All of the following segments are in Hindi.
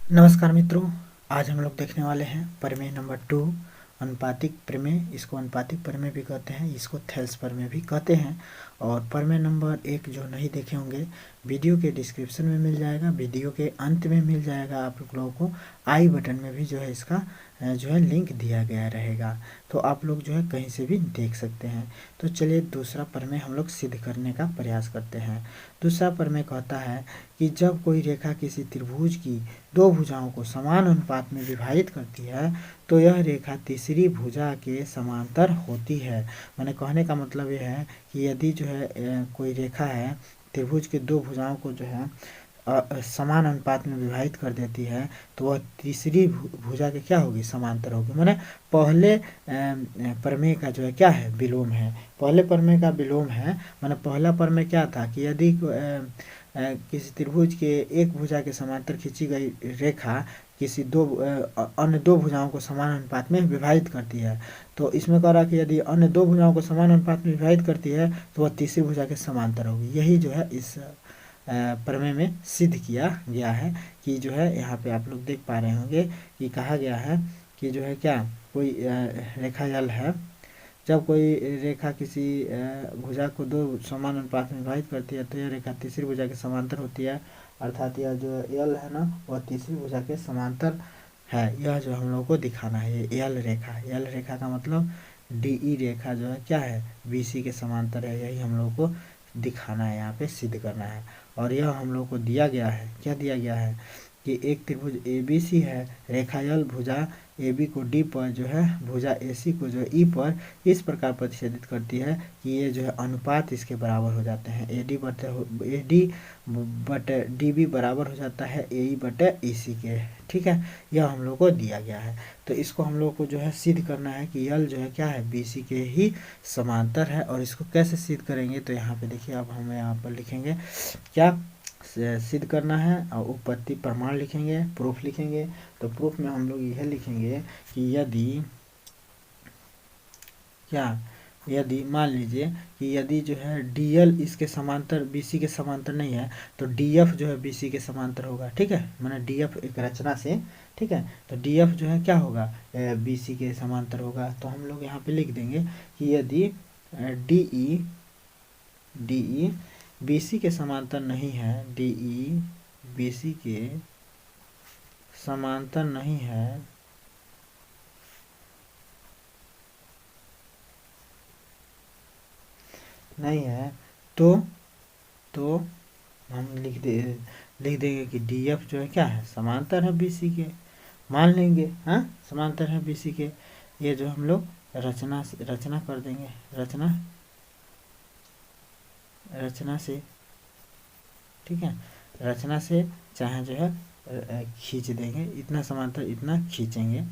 नमस्कार मित्रों, आज हम लोग देखने वाले हैं प्रमेय नंबर 2 अनुपातिक प्रमेय। इसको अनुपातिक प्रमेय भी कहते हैं, इसको थेल्स प्रमेय भी कहते हैं। और प्रमेय नंबर 1 जो नहीं देखे होंगे, वीडियो के डिस्क्रिप्शन में मिल जाएगा, वीडियो के अंत में मिल जाएगा। आप लोगों को आई बटन में भी जो है इसका जो है लिंक दिया गया रहेगा, तो आप लोग जो है कहीं से भी देख सकते हैं। तो चलिए दूसरा प्रमेय हम लोग सिद्ध करने का प्रयास करते हैं। दूसरा प्रमेय कहता है कि जब कोई रेखा किसी त्रिभुज की दो भुजाओं को समान अनुपात में विभाजित करती है तो यह रेखा तीसरी भुजा के समांतर होती है। मैंने कहने का मतलब यह है कि यदि जो है कोई रेखा है, त्रिभुज के दो भुजाओं को जो है समान अनुपात में विभाजित कर देती है तो वह तीसरी भुजा के क्या होगी, समांतर होगी। मैंने पहले प्रमेय का जो है क्या है, विलोम है। पहले प्रमेय का विलोम है। मैंने पहला प्रमेय क्या था कि यदि किसी त्रिभुज के एक भुजा के समांतर खींची गई रेखा किसी अन्य दो भुजाओं को समान अनुपात में विभाजित करती है, तो इसमें कह रहा कि यदि अन्य दो भुजाओं को समान अनुपात में विभाजित करती है तो वह तीसरी भुजा के समांतर होगी। यही जो है इस प्रमेय में सिद्ध किया गया है कि जो है यहाँ पे आप लोग देख पा रहे होंगे कि कहा गया है कि जो है क्या, कोई रेखा यल है। जब कोई रेखा किसी भुजा को दो समान अनुपात में विभाजित करती है तो यह रेखा तीसरी भुजा के समांतर होती है, अर्थात यह जो यल है ना वह तीसरी भुजा के समांतर है। यह जो हम लोग को दिखाना है, ये यल रेखा, यल रेखा का मतलब डीई रेखा जो है क्या है, बीसी के समांतर है। यही हम लोग को दिखाना है, यहाँ पे सिद्ध करना है। और यह हम लोग को दिया गया है, क्या दिया गया है कि एक त्रिभुज ABC है, रेखा यल भुजा AB को D पर जो है भुजा AC को जो है E पर इस प्रकार प्रतिच्छेदित करती है कि ये जो है अनुपात इसके बराबर हो जाते हैं। AD बटे DB बराबर हो जाता है AE बटे EC के। ठीक है, यह हम लोग को दिया गया है। तो इसको हम लोग को जो है सिद्ध करना है कि यल जो है क्या है, BC के ही समांतर है। और इसको कैसे सिद्ध करेंगे, तो यहाँ पे देखिए, अब हम यहाँ पर लिखेंगे क्या सिद्ध करना है और उत्पत्ति प्रमाण लिखेंगे, प्रूफ लिखेंगे। तो प्रूफ में हम लोग यह लिखेंगे कि यदि मान लीजिए कि यदि जो है DL इसके समांतर BC के समांतर नहीं है तो DF जो है BC के समांतर होगा। ठीक है, मैंने DF एक रचना से, ठीक है, तो DF जो है क्या होगा, BC के समांतर होगा। तो हम लोग यहाँ पे लिख देंगे कि यदि DE BC के समांतर नहीं है, DE BC के समांतर नहीं है, तो हम लिख देंगे कि DF जो है क्या है, समांतर है BC के। मान लेंगे हाँ, समांतर है BC के। ये जो हम लोग रचना कर देंगे, रचना से, ठीक है, रचना से चाहे जो है खींच देंगे, इतना समांतर इतना खींचेंगे।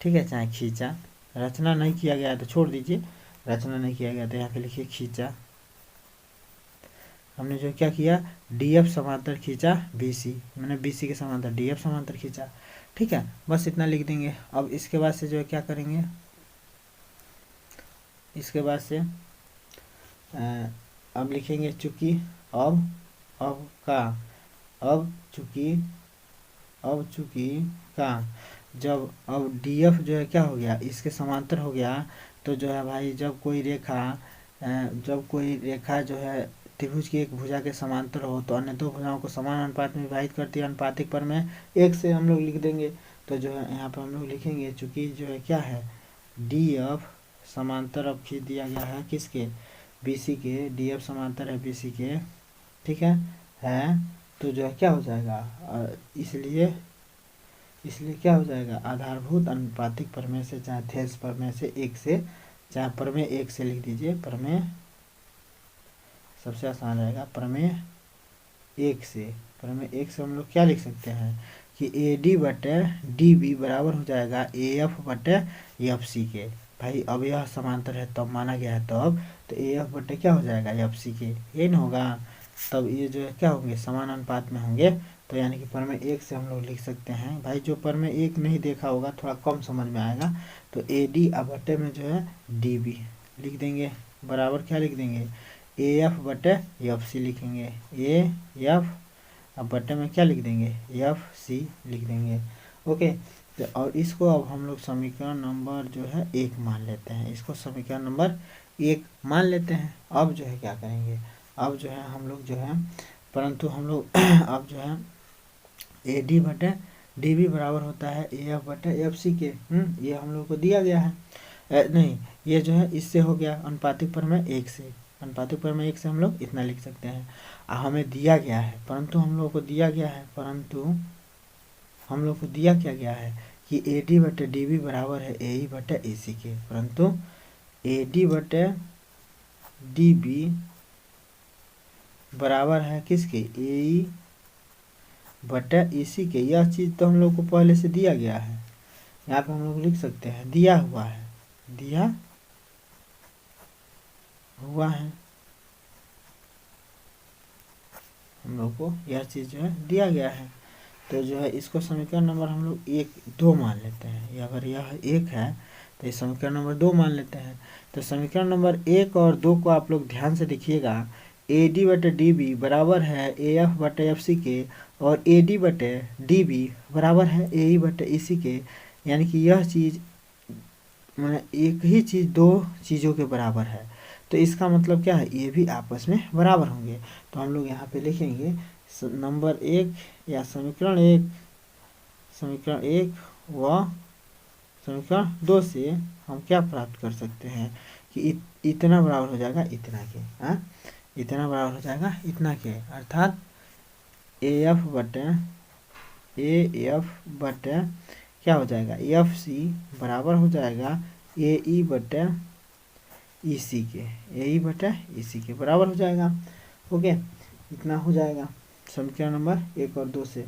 ठीक है, चाहे खींचा, रचना नहीं किया गया तो छोड़ दीजिए, रचना नहीं किया गया तो यहाँ पे लिखिए खींचा। हमने जो क्या किया, DF समांतर खींचा BC, मैंने BC के समांतर DF समांतर खींचा। ठीक है, बस इतना लिख देंगे। अब इसके बाद से जो है क्या करेंगे, इसके बाद से अब लिखेंगे चूंकि चूंकि का जब अब DF जो है क्या हो गया, इसके समांतर हो गया, तो जो है भाई जब कोई रेखा जो है त्रिभुज की एक भुजा के समांतर हो तो अन्य दो भुजाओं को समान अनुपात में विभाजित करती है। अनुपातिक पर में एक से हम लोग लिख देंगे। तो जो है यहाँ पर हम लोग लिखेंगे चूंकि जो है क्या है, DF समांतर अब खींच दिया गया है किसके, BC के। DF समांतर है BC के, ठीक है तो जो है क्या हो जाएगा, इसलिए क्या हो जाएगा, आधारभूत अनुपातिक प्रमेय से चाहे थेल्स प्रमेय से एक से, चाहे प्रमेय एक से लिख दीजिए, प्रमेय सबसे आसान रहेगा। प्रमेय एक से हम लोग क्या लिख सकते हैं कि AD बटे DB बराबर हो जाएगा AF बटे FC के। भाई अब यह समांतर है तब माना गया है, तब तो AF बटे क्या हो जाएगा, FC के, ये ना होगा। तब ये जो है क्या होंगे, समान अनुपात में होंगे। तो यानी कि प्रमेय एक से हम लोग लिख सकते हैं। भाई जो प्रमेय एक नहीं देखा होगा थोड़ा कम समझ में आएगा, तो AD बटे में जो है DB लिख देंगे, बराबर क्या लिख देंगे, AF बटे FC लिखेंगे, AF अब बटे में क्या लिख देंगे, एफ सी लिख देंगे। ओके, तो और इसको अब हम लोग समीकरण नंबर जो है 1 मान लेते हैं, इसको समीकरण नंबर 1 मान लेते हैं। अब जो है क्या करेंगे, अब जो है हम लोग जो है, परंतु हम लोग अब जो है ए डी बटे डी बी बराबर होता है ए एफ बटे एफ सी के। ये हम लोग को दिया गया है। नहीं, ये जो है इससे हो गया अनुपातिक प्रमेय 1 से, अनुपातिक प्रमेय 1 से हम लोग इतना लिख सकते हैं। हमें दिया गया है, परंतु हम लोग को दिया गया है, परंतु हम लोग को दिया क्या गया है कि ए डी बटे डी बी बराबर है ए ई बटे ए सी के, परंतु ए डी बटे डी बी बराबर है किसके, ए ई बटे ई सी के। यह चीज़ तो हम लोग को पहले से दिया गया है, यहाँ पे हम लोग लिख सकते हैं दिया हुआ है, दिया हुआ है, हम लोग को यह चीज़ जो है दिया गया है। तो जो है इसको समीकरण नंबर हम लोग 1 2 मान लेते हैं, अगर यह 1 है तो इस समीकरण नंबर 2 मान लेते हैं। तो समीकरण नंबर 1 और 2 को आप लोग ध्यान से देखिएगा, ए डी बटे डी बी बराबर है ए एफ बटे एफ सी के, और ए डी बटे डी बी बराबर है ए ई बटे ई सी के। यानी कि यह चीज़ मैंने एक ही चीज़ दो चीज़ों के बराबर है, तो इसका मतलब क्या है, ये भी आपस में बराबर होंगे। तो हम लोग यहाँ पे लिखेंगे नंबर 1 या समीकरण 1 व समीकरण 2 से हम क्या प्राप्त कर सकते हैं कि इतना बराबर हो जाएगा इतना के, इतना बराबर हो जाएगा इतना के, अर्थात ए एफ बटे क्या हो जाएगा, एफ सी बराबर हो जाएगा ए ई बटे ई सी के, ए ई बटे ई सी के बराबर हो जाएगा। ओके, इतना हो जाएगा समीकरण नंबर 1 और 2 से।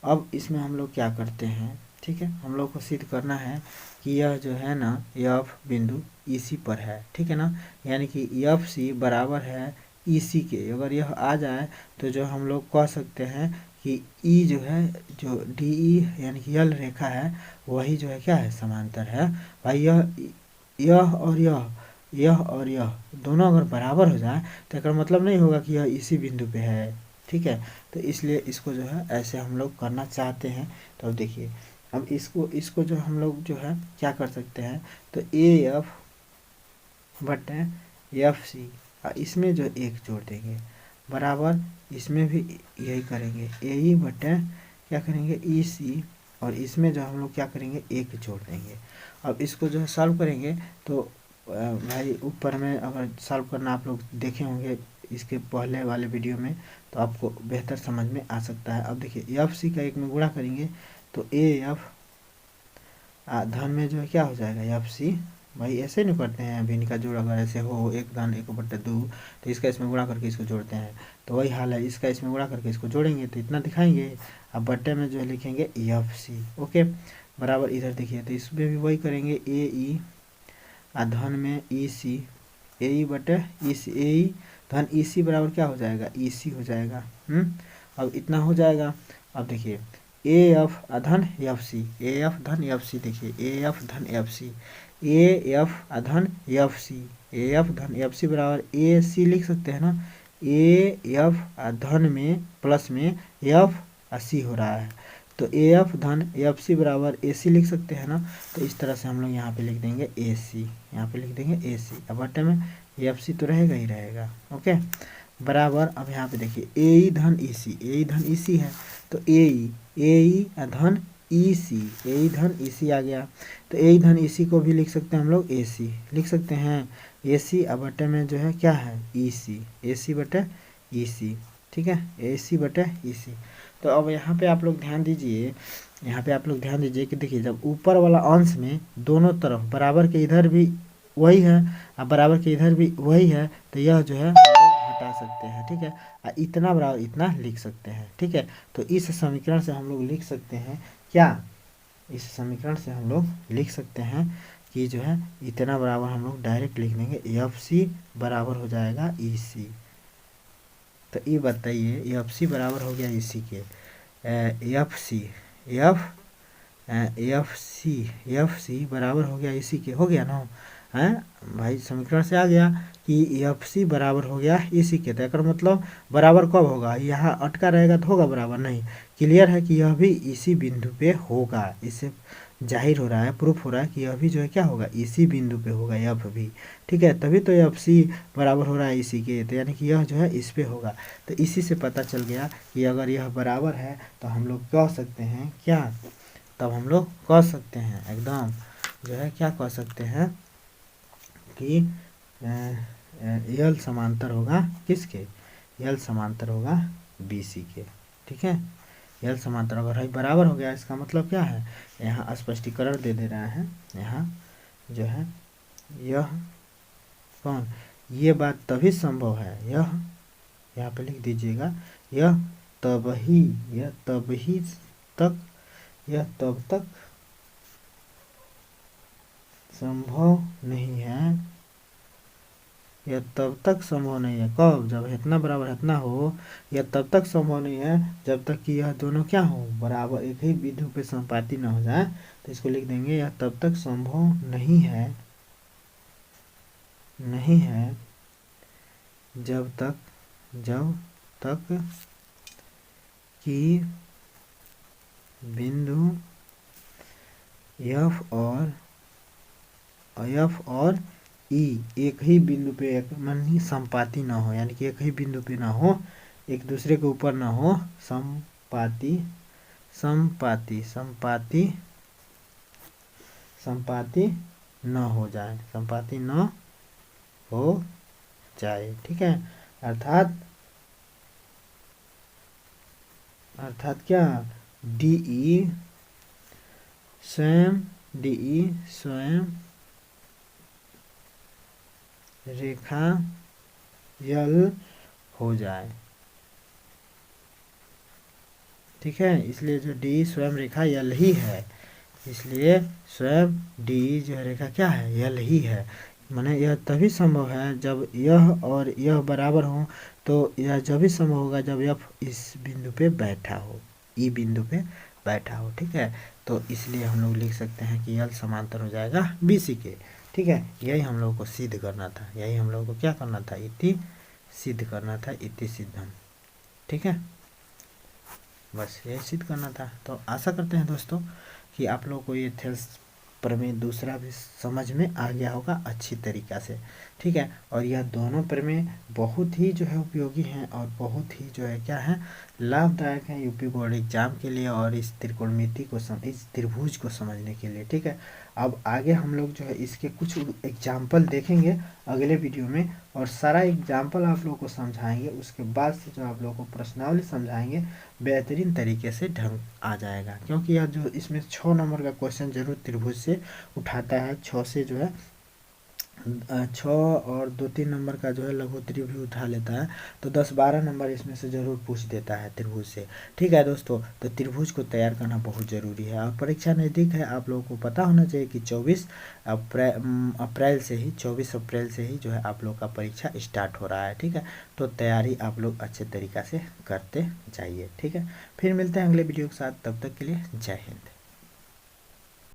अब इसमें हम लोग क्या करते हैं, ठीक है, हम लोग को सिद्ध करना है कि यह जो है ना एफ बिंदु ई सी पर है, ठीक है ना, यानी कि एफ सी बराबर है ई सी के। अगर यह आ जाए तो जो हम लोग कह सकते हैं कि ई जो है, जो डी ई यानी कि यल रेखा है, वही जो है क्या है, समांतर है। भाई यह और यह दोनों अगर बराबर हो जाए तो इसका मतलब नहीं होगा कि यह इसी बिंदु पे है, ठीक है। तो इसलिए इसको जो है ऐसे हम लोग करना चाहते हैं। तो अब देखिए, अब इसको जो हम लोग जो है क्या कर सकते हैं, तो ए एफ बटे एफ सी, इसमें जो 1 जोड़ देंगे बराबर, इसमें भी यही करेंगे, ए ई बटे क्या करेंगे ई सी, और इसमें जो हम लोग क्या करेंगे 1 जोड़ देंगे। अब इसको जो है सॉल्व करेंगे तो भाई ऊपर में अगर सॉल्व करना आप लोग देखे होंगे इसके पहले वाले वीडियो में, तो आपको बेहतर समझ में आ सकता है। अब देखिए एफ सी का 1 में गुणा करेंगे तो ए एफ धन में जो है क्या हो जाएगा एफ सी, भाई ऐसे नहीं करते हैं, अभी इनका जोड़ अगर ऐसे हो 1 धन 1 बटे 2, तो इसका इसमें गुणा करके इसको जोड़ते हैं, तो वही हाल है, इसका इसमें गुणा करके इसको जोड़ेंगे तो इतना दिखाएंगे। अब बट्टे में जो है लिखेंगे एफ सी, ओके, बराबर इधर देखिए तो इसमें भी वही करेंगे, ए ई धन में ई सी, ए ई बटे ई सी, ए ई धन ई सी बराबर क्या हो जाएगा, ई सी हो जाएगा। अब इतना हो जाएगा। अब देखिए ए एफ धन एफ सी, ए एफ धन एफ सी, देखिए ए एफ धन एफ सी, ए एफ धन एफ सी, ए एफ धन एफ सी बराबर ए सी लिख सकते हैं ना, ए एफ धन में प्लस में एफ सी हो रहा है, तो ए एफ धन एफ सी बराबर ए सी लिख सकते हैं ना। तो इस तरह से हम लोग यहाँ पे लिख देंगे ए सी, यहाँ पे लिख देंगे ए सी। अब बटे में एफ सी तो रहेगा ही रहेगा, ओके, बराबर। अब यहाँ पे देखिए ए ई धन ई सी, ए ई धन ई सी है, तो ए ई धन ई सी, ए ई धन ई सी आ गया, तो ए ई धन ई सी को भी लिख सकते हैं हम लोग ए सी लिख सकते हैं, ए सी। अब बटे में जो है क्या है ई सी, ए सी बटे ई सी, ठीक है, ए सी बटे ई सी। तो अब यहाँ पे आप लोग ध्यान दीजिए, यहाँ पे आप लोग ध्यान दीजिए कि देखिए जब ऊपर वाला अंश में दोनों तरफ बराबर के इधर भी वही है और बराबर के इधर भी वही है, तो यह जो है हटा सकते हैं, ठीक है, और इतना बराबर इतना लिख सकते हैं, ठीक है। तो इस समीकरण से हम लोग लिख सकते हैं क्या, इस समीकरण से हम लोग लिख सकते हैं कि जो है इतना बराबर हम लोग डायरेक्ट लिख देंगे, एफ सी बराबर हो जाएगा ई सी। तो ये बताइए एफ सी बराबर हो गया ई सी के, एफ सी बराबर हो गया ई सी के, हो गया ना। हैं भाई, समीकरण से आ गया कि एफ सी बराबर हो गया इसी के, तो एकर मतलब बराबर कब होगा, यहाँ अटका रहेगा तो होगा बराबर नहीं। क्लियर है कि यह भी इसी बिंदु पे होगा, इससे जाहिर हो रहा है, प्रूफ हो रहा है कि यह भी जो है क्या होगा, इसी बिंदु पे होगा एफ भी। ठीक है, तभी तो एफ सी बराबर हो रहा है इसी के, तो यानी कि यह जो है इस पे होगा। तो इसी से पता चल गया कि अगर यह बराबर है तो हम लोग कह सकते हैं क्या, तब हम लोग कह सकते हैं एकदम जो है क्या कह सकते हैं कि यल समांतर होगा किसके, यल समांतर होगा बी सी के। ठीक है, यल समांतर अगर है बराबर हो गया, इसका मतलब क्या है, यहाँ स्पष्टीकरण दे रहे हैं, यहाँ जो है यह कौन, ये बात तभी संभव है, यह यहाँ पे लिख दीजिएगा, यह तब तक संभव नहीं है, यह तब तक संभव नहीं है कब, जब इतना बराबर इतना हो। यह तब तक संभव नहीं है जब तक कि यह दोनों क्या हो, बराबर एक ही बिंदु पे संपाती न हो जाए। तो इसको लिख देंगे, यह तब तक संभव नहीं है जब तक कि बिंदु एफ और ई एक ही बिंदु पे एक मन संपाती ना हो, यानी कि एक ही बिंदु पे ना हो, एक दूसरे के ऊपर ना हो, संपाती न हो जाए, संपाती न हो जाए। ठीक है, अर्थात क्या, डी स्वयं रेखा यल हो जाए। ठीक है, इसलिए जो डी स्वयं रेखा यल ही है, इसलिए स्वयं डी जो रेखा क्या है, यल ही है। माने यह तभी संभव है जब यह और यह बराबर हो, तो यह जब भी संभव होगा जब एफ इस बिंदु पे बैठा हो, ई बिंदु पे बैठा हो। ठीक है, तो इसलिए हम लोग लिख सकते हैं कि यल समांतर हो जाएगा बी सी के। ठीक है, यही हम लोग को सिद्ध करना था, यही हम लोग को क्या करना था, इति सिद्ध करना था, इति सिद्धम। ठीक है, बस यही सिद्ध करना था। तो आशा करते हैं दोस्तों कि आप लोगों को ये थेल्स प्रमेय दूसरा भी समझ में आ गया होगा अच्छी तरीक़ा से। ठीक है, और यह दोनों प्रमेय बहुत ही जो है उपयोगी हैं और बहुत ही जो है क्या है, लाभदायक हैं यूपी बोर्ड एग्जाम के लिए और इस त्रिकोणमिति को इस त्रिभुज को समझने के लिए। ठीक है, अब आगे हम लोग जो है इसके कुछ एग्जाम्पल देखेंगे अगले वीडियो में, और सारा एग्जाम्पल आप लोगों को समझाएंगे, उसके बाद से जो आप लोगों को प्रश्नावली समझाएंगे, बेहतरीन तरीके से ढंग आ जाएगा। क्योंकि यह जो इसमें 6 नंबर का क्वेश्चन जरूर त्रिभुज से उठाता है, 6 से जो है 6 और 2-3 नंबर का जो है लघुत्तरी भी उठा लेता है, तो 10-12 नंबर इसमें से ज़रूर पूछ देता है त्रिभुज से। ठीक है दोस्तों, तो त्रिभुज को तैयार करना बहुत ज़रूरी है और परीक्षा नज़दीक है, आप लोगों को पता होना चाहिए कि 24 अप्रैल से ही जो है आप लोग का परीक्षा स्टार्ट हो रहा है। ठीक है, तो तैयारी आप लोग अच्छे तरीक़ा से करते जाइए। ठीक है, फिर मिलते हैं अगले वीडियो के साथ, तब तक के लिए जय हिंद।